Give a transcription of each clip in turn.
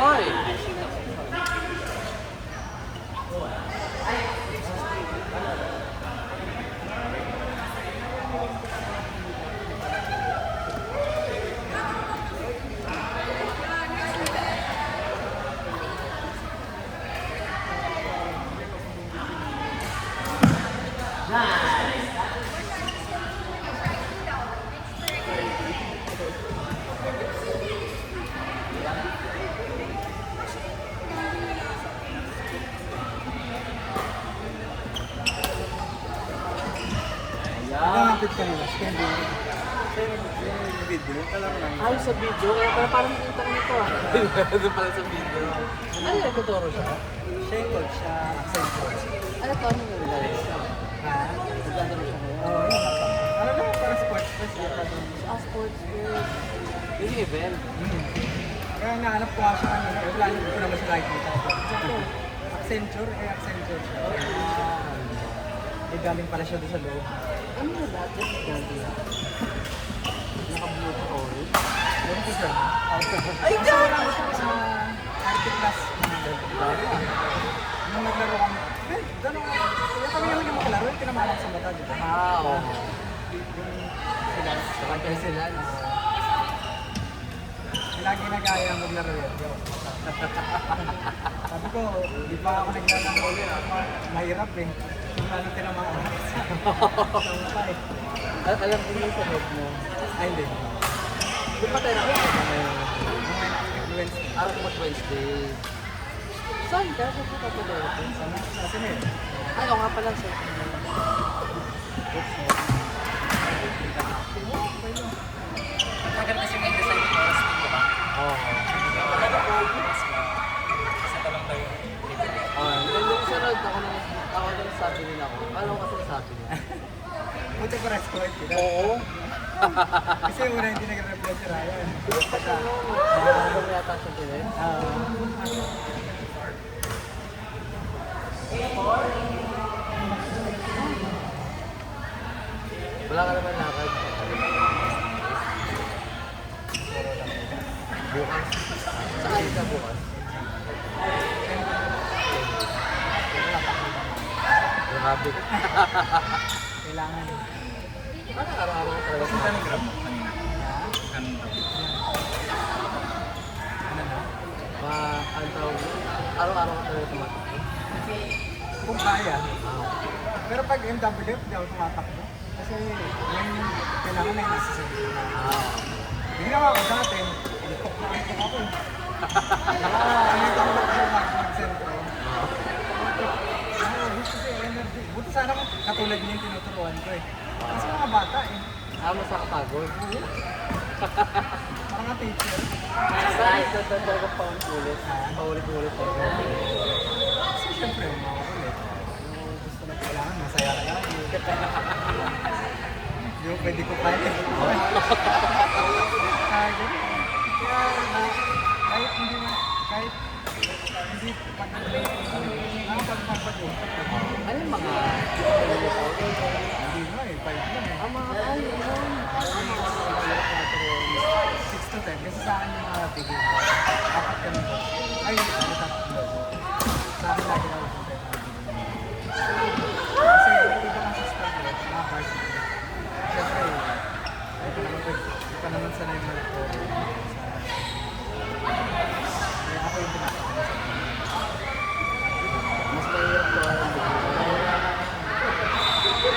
Hoy! Nakapit kanina, hindi. Yung video, alam mo lang. Ay, sa video. Kaya pala parang internet ko ah. Doon pala sa video. Ano yung nagtuturo siya? Siya yung coach, siya accent coach. Ano to? Ano yung nilagay siya? Ha? Nagtuturo siya ngayon? Oo, yun. Alam mo, parang sports fest. Sports good. Yung event. Kaya nahanap ko nga siya kanina. Wala na ko naman siya nakikita. Accenture, Accenture siya. Eh, galing pala siya doon sa loob. Ano na lahat? Just ganti. Naka-blue to orange. Meron ko siya. Ay, Kasi wala ko siya sa arte class. Nung naglaro kami, gano'n ka. Kaya kami yung hindi makalaro, yung tinamahan sa mata, di ba? Oo. Sila. Kapag sila. Lagi nagaya maglaro yun. Sabi ko, di pa ako naglalaro ulit. Mahirap eh. Kung ano tinamaan. Alam ko yung sa loob mo. Ay, hindi. Di ba tayo nakakita na yung Wednesday. araw mo Wednesday? Saan ka? Saan ka pa doon? Sa sinil. Ay, oo nga pala sa Tagal kasi may design ng oras din, di ba? Oo. Isa talong tayo. Yung sunod, ako na sabi nila ako. Alam ko kasi sabi niya. Buti pa rin score kita. Oo. Kasi yung una hindi nag-reply si Ryan. Ano mo yata siya din eh? Wala ka naman lakad. Bukas. Saan ka bukas? Grabe. Kailangan eh. Ano araw-araw ka talaga? Punta ng grab kanina. Ano na? Ang tawag mo? Araw-araw ka talaga tumatakbo? Kung kaya. Pero pag MW, hindi ako tumatakbo. Kasi yung kailangan na yung nasa sa gitna. Hindi naman ako dati. Antok na antok ako eh. Hindi ako mag-sentro. Gusto ko yung energy. Buti sana kung katulad niya yung tinuturuan ko eh. Kasi mga bata eh. Mas nakapagod. Parang nga teacher. Saan ka talaga paulit-ulit? Paulit-ulit ako. Kasi syempre, mga kulit. Yung gusto na kailangan, masaya ka lang. Hindi mo pwede ko kaya. Kahit hindi na, kahit hindi nakapagpapag eh. Ano yung mga Hindi na eh, 5 lang eh. ang mga ayun? 6 to 10. Kasi sa akin yung mga tigil. Apat kami ko. Ay, ano tatlo. Sa akin lagi na ako sa kasi yung iba ng system ko, mga varsity. Siyempre, hindi pa naman sanay mag-photo. Kaya ako yung pinapakita sa akin. Mas mahirap ko alam mo. Siyempre,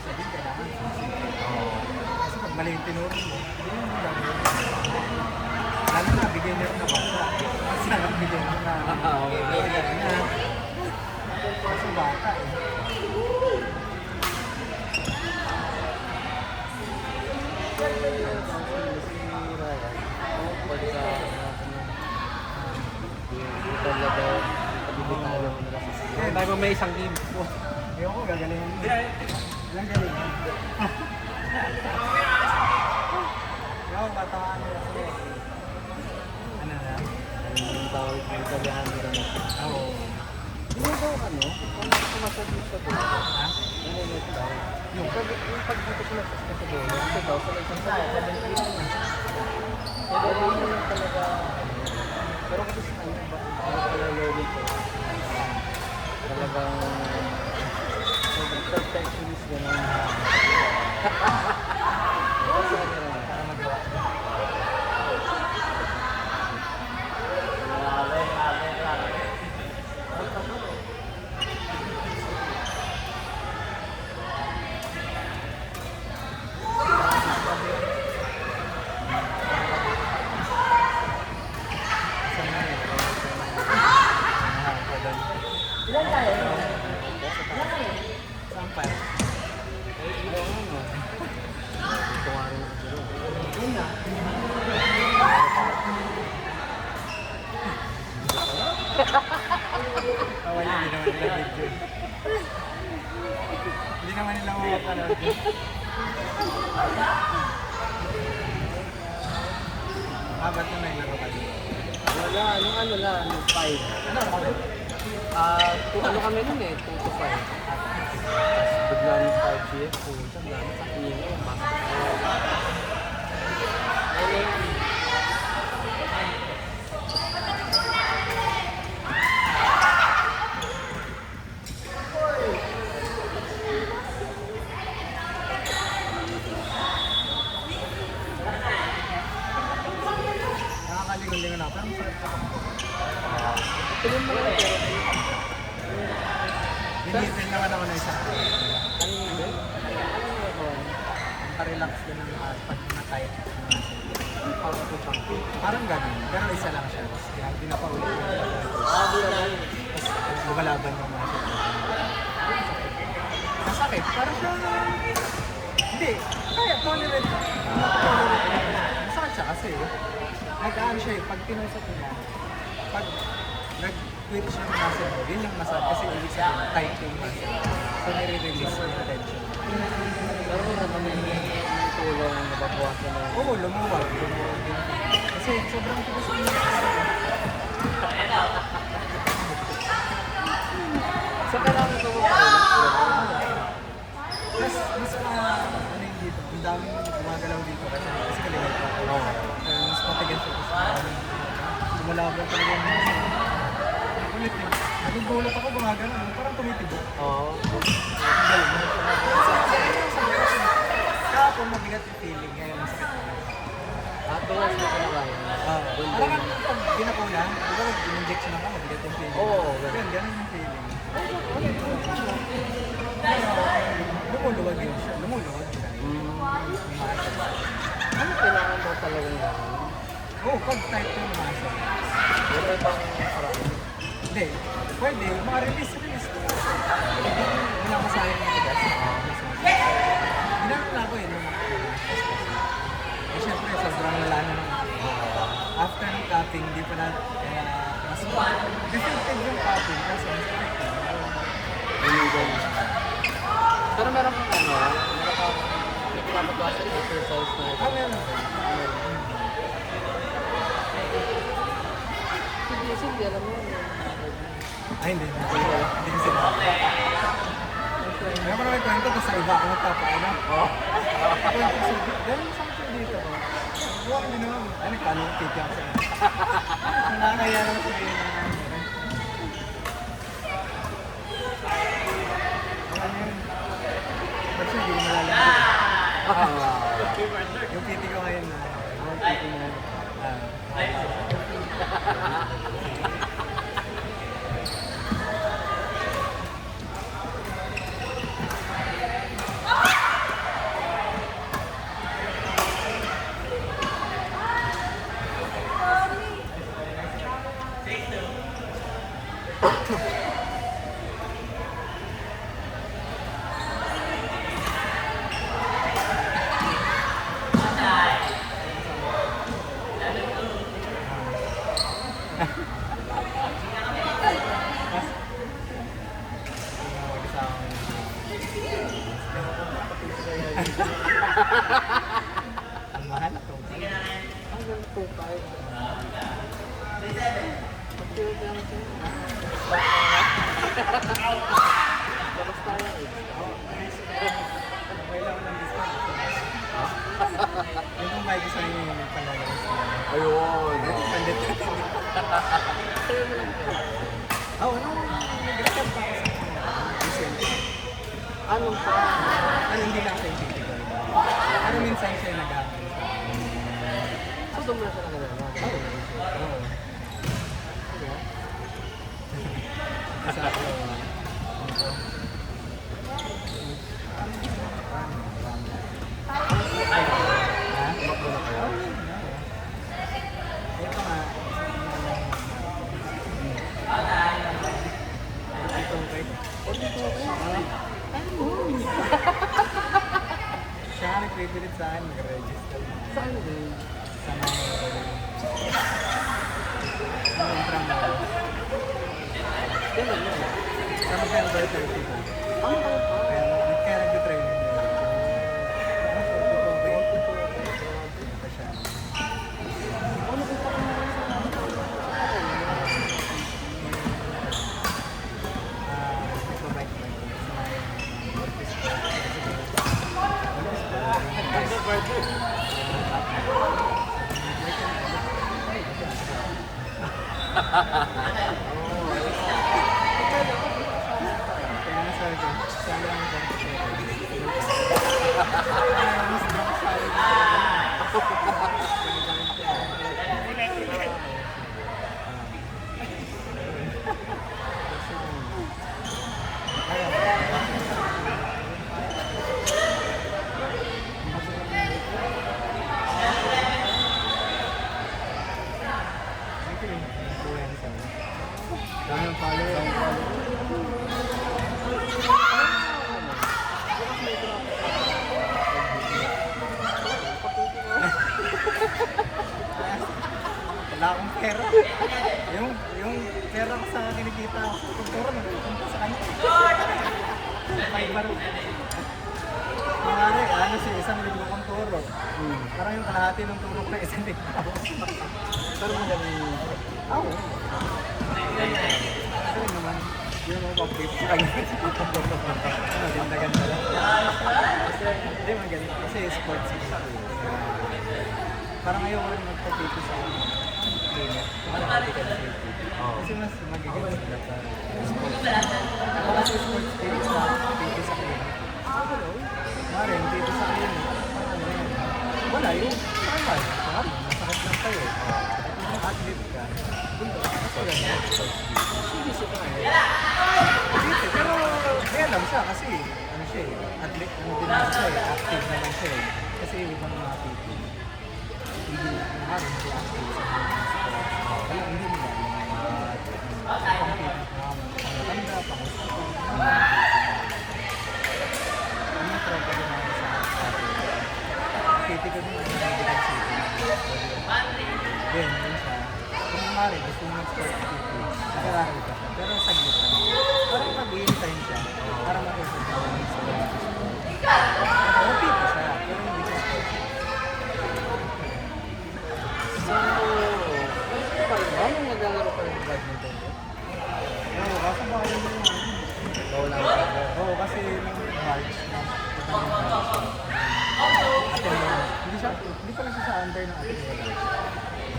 sabihin kailangan sincere. Kasi pag mali yung tinuro mo, hindi mo lang yun. Lalo na, beginner na bata. Kasi na beginner na. Beginner na. Kasi bata eh. Tayo may isang game. Ayaw ko, gagalingin mo. Ilang galingan. Ayaw, bataan nila sila. Ano na? Ang tawag ng Italiano rin. Oo. Hindi daw ano? Kung sumasabi sa dulo. Ha? Nanunod daw. Yung pag dito sumasabi sa dulo, kasi daw sa isang sa Kailangan mo lang talaga. Pero kasi sa ano ba? Ano pala lolo ko? Talagang perfectionist gano'n. Kasi ano rin, para magawa. Ilan tayo? Saan pa? Ito nga rin ako dito. Yun na. Kawala, hindi naman nila video. Hindi naman nila makapanood. Ba't na nailaro ka dito? Wala, ano lang, 5. Ano ako? Ano kami nun eh, 2 to 5. Tapos bigla ng 5 GF, pumunta, dami sa kino, basketball. Ayun. Nakakalingon-lingon ako. Parang sarap ako. Tingin mo lang pero Binibin naman ako na isa. ano yun ba? Ano yun ba? Parelax din ang pag na-tight. Parang ito chunky. Parang ganun. Pero isa lang siya. Tapos kaya hindi na pa ulit. Di lang. Tapos lumalaban yung mga siya. Masakit. Parang siya hindi. Kaya tolerate. Masakit siya kasi nag-aan siya eh. Pag tinusok niya, pag nag-twitch yung muscle mo, yun yung masakit kasi ibig sabihin tight yung muscle. So nire-release yung tension. Pero may naman yung tulong na nababawasan na. Oo, lumuwag. Lumuwag din. Kasi sobrang tigas yung So kailangan ko parang mas ano yung dito, ang daming gumagalaw dito kasi kalimutan pa. Oo. Mas matigas siya kasi lumalaban talaga yung mga ulit eh. Nagugulat ako gumagalaw, parang tumitibok. Oo. Kahapon mabigat yung feeling, ngayon masakit na. Tuwas na ko na kaya. Parang pag ginakulan, di ba in-injection ako, mabigat yung feeling. Oo, ganun yung feeling. Lumuluwag yun siya, lumuluwag siya. Ano kailangan mo talagang gawin? Oo, pag tight yung muscle. Pero ibang parang Hindi, pwede, release. Hindi lang masayang yung tigas. Ginagawa ko yun. Eh, syempre, sobrang lala na ng after ng cupping, di pa na, mas defective yung cupping kasi mas effective. illegal. Pero meron kang meron kang nagpapagwasa exercise na ito. Meron. Hindi, alam mo. Ay, hindi. Hindi ko sila. Kaya ko naman kwento, tapos sa iba ako nagpapaano. Oo. Kwento sa ganun something dito ko. Huwag din naman. Ano, kalong titi ako sa inyo. Nakakaya lang sa inyo. Ano yun? Ba't siya hindi ko malalaman? Yung titi ko ngayon na. Yung titi mo. Ang mahal ito. Hanggang 2.5. Pag-tiwag lang siya. Tapos tayo eh. Okay lang ng discount. Yung kung may gusto niyo yung panlalabas niya. Ayun. Pandit. Oo, nag-record pa ako sa kanya. Recently. Anong pa? Ano, hindi lang siya yung typical. Pero minsan siya yung nag-aamay sa akin. So, doon mo na siya nakilala. Oo. Kasi ako, ha? Tumakbo na kayo? Ito nga. Ito okay. Siya nga nag-favorite sa akin, nag-register. Saan din? Sa mga intramuro. Yan lang yun. Sa November 30 po. Ang pa. Kaya nag-training nila. Ito siya. Ano kung pa kung Nagpabike-bike ko. Sa mga office ko. Kaya nasabi ko, sabi ang dami ang follower. Wala akong pera. Yung pera ko sa kinikita ko sa kultura, nagpunta sa kanya. Fiber. Kumari, ano siya, 1,000 kong turo. Parang yung kalahati ng turo ko na 1,000. pero magaling. Oo. Kasi naman, yun ang pag-flip sa kanya. Ganda-ganda lang. Hindi, magaling. Kasi sports siya. Parang ayaw ko rin magpag-flip sa kanya. Parang medical safety. Kasi mas magiging sila sa sports. Ako kasi sports team sa PT sa clinic. Marin, dito sa clinic. Wala yun. Normal. Sorry, masakit lang tayo. Kung athlete ka, kasi yan, sports Sige, ka na. Dito, pero may alam siya kasi ano siya eh, athlete, ano din naman siya eh, active naman siya eh. Kasi ibang mga people, hindi active sa mga sports. Kaya hindi nila alam pang-compete, pang-matanda, pang-hospital. Ano yung tropa din namin sa atin? Piti ko din ang medical safety. Then, yun siya. Kung kumari, gusto mo mag-sport PT, nag-aaral ka siya. Pero saglit lang. Parang mag-i-time siya. Para matuto siya ng sports. Pero PT siya. Pero hindi siya sports. So, anong naglalaro ka ng badminton? Oo, kaso baka yun yung Ikaw lang ka. Oo, kasi nung March na hindi pa lang siya sa under ng ating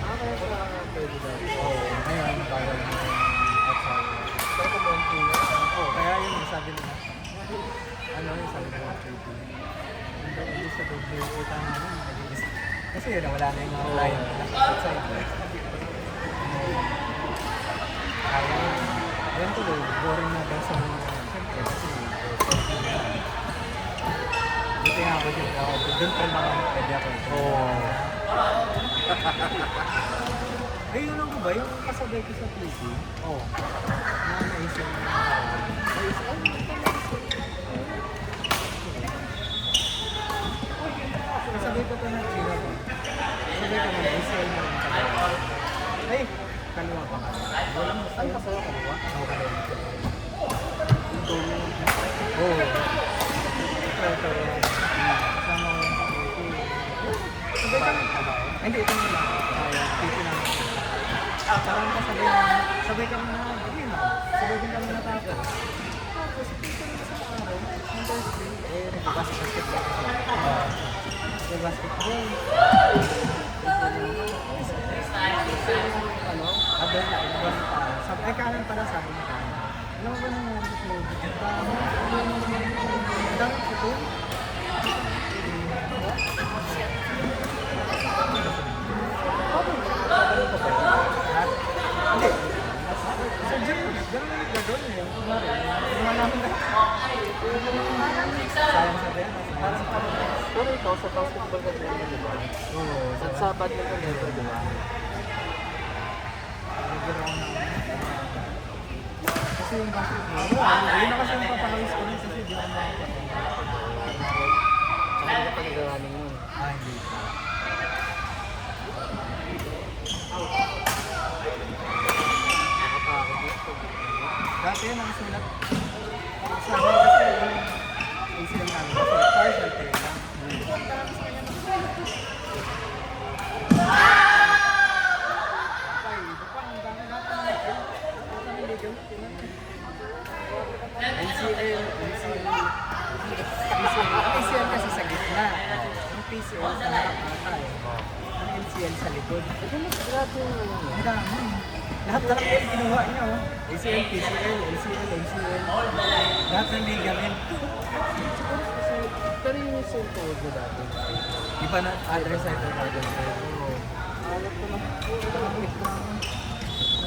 Kaya siya pwede daw. Oo, ngayon, bawal na yung outside. Pero kung monthly na, Oo, kaya yun, sabi nila. Ano yung sabi nila, 30. Hindi siya doon, kita namin, nag-iis. Kasi yun, wala na yung mga client na outside. Kaya, yan tuloy, boring na daw sa mga, siyempre, kasi, buti nga ako dyan, doon pa lang pwede ako. Oo. Eh, yun lang ko ba? Yung kasabay ko sa PC? Oo. Na naisip mo kasabay ko pa na China ko. Kasabay ko na Israel na rin kasabay. Ay, kaliwa pa ka. Walang basta Ay, yun. kasaya ka ba? Oo, kaliwa. Oo. Ito. Kasama ko yung PC. Sabay kami. Hindi, ito nila. PC namin. Parang sabay kami na, hindi na. Sabay din kami natapos. Tapos, ito na sa araw, ng Thursday, nagbabasa basketball kasi. Yung basketball. Ano? Abel na, iba na tayo. Sabi, ay kanan pala sabi mo kanan. Alam mo ba nangyari sa Lobit? Ang dami ito. Hindi. Sa gym, gano'n ulit gagawin eh. Kunwari, lumalaman na. Sayang sa pera. Parang pero ikaw sa basketball ka din, di ba? Oo. Sa badminton dito, di ba? Kasi yung basketball, yun na kasi yung papakawis ko rin kasi di ako makakapagod. Tsaka hindi pa nagawa nun. Ah, hindi. Nakapakot dito. Dati yun ang sulat. Sa amin kasi yung ACL namin kasi partial tayo lang. Okay, iba pa, ang dami lahat ng legal. Lahat ng legal. NCL, PCL kasi sa gitna. Yung PCL sa harap ata eh. Ang NCL sa likod. Ito mas grabe yung ano. Ang dami. Lahat na lang yung kinuha niya oh. ACL, PCL, LCL, MCL. Lahat ng legal. Pero yung same tawag mo dati. Di ba na address sa ito natin? Oo. Alam ko na.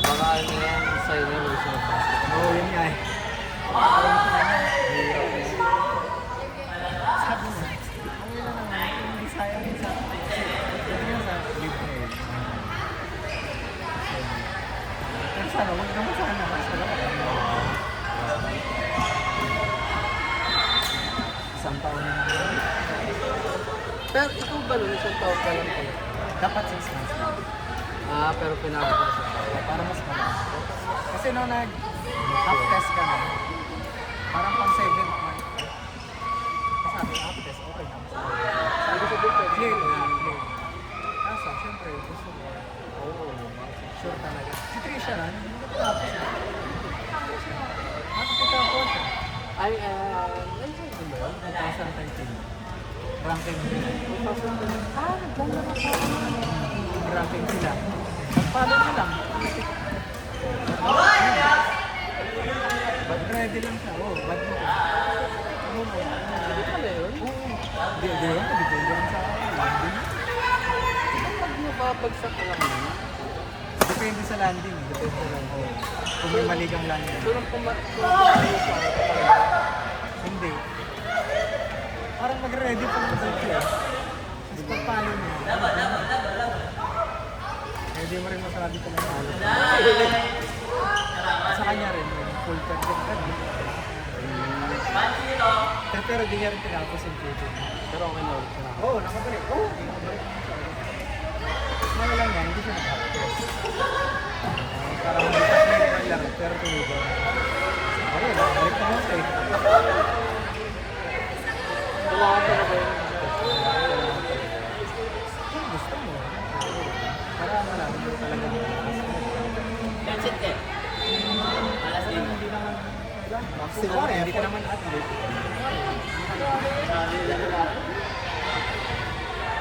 Baka ano yan, sign yan, yung sa basketball. Oo, yun nga eh. Sabi mo, ang ilan naman, kung hindi sayang yun sa yun nga sa live na yun. Pero sana, huwag naman sana. Isang taon na naman. Pero ikaw ba nun, isang taon ka lang pala? Dapat 6 months lang. Ah, pero pinabot ko sa taon. Para mas mabilis. Kasi nung nag-half test ka na, parang pang 7th month. Sabi, half test, okay na. Sabi ko dito, Clear na, clear. Kaso, syempre, gusto mo. oo. Sure talaga. Si Trisha na, hindi ko tapos na. Nakapita ko siya. Ay, ano ba yun? 2013. Ranking nila. 2010. Ah, naglalaro pa ako. Ranking sila. Nagpalo na lang. Bad ready lang siya. Oh, bad mo. Hindi pala yun. Oo. Di yun, depende lang sa landing. Kapag nababagsak ka lang yun, Depende sa landing. Depende lang. Oh. Kung may mali kang landing. so nung pumayo sa Hindi. Parang mag-ready pa ng dito eh. Tapos pagpalo niya. Hindi mo rin masabi ko lang halo. Sa kanya rin, full time din ka. Pero di niya rin tinapos yung future. pero okay na ulit siya. Oo, nakabalik. Oo, nakabalik. Ano lang yan, hindi siya nag-practice. Parang hindi siya nag-laro, pero tumigil. Ayun, nakabalik na ako eh. Wala ka talaga yun.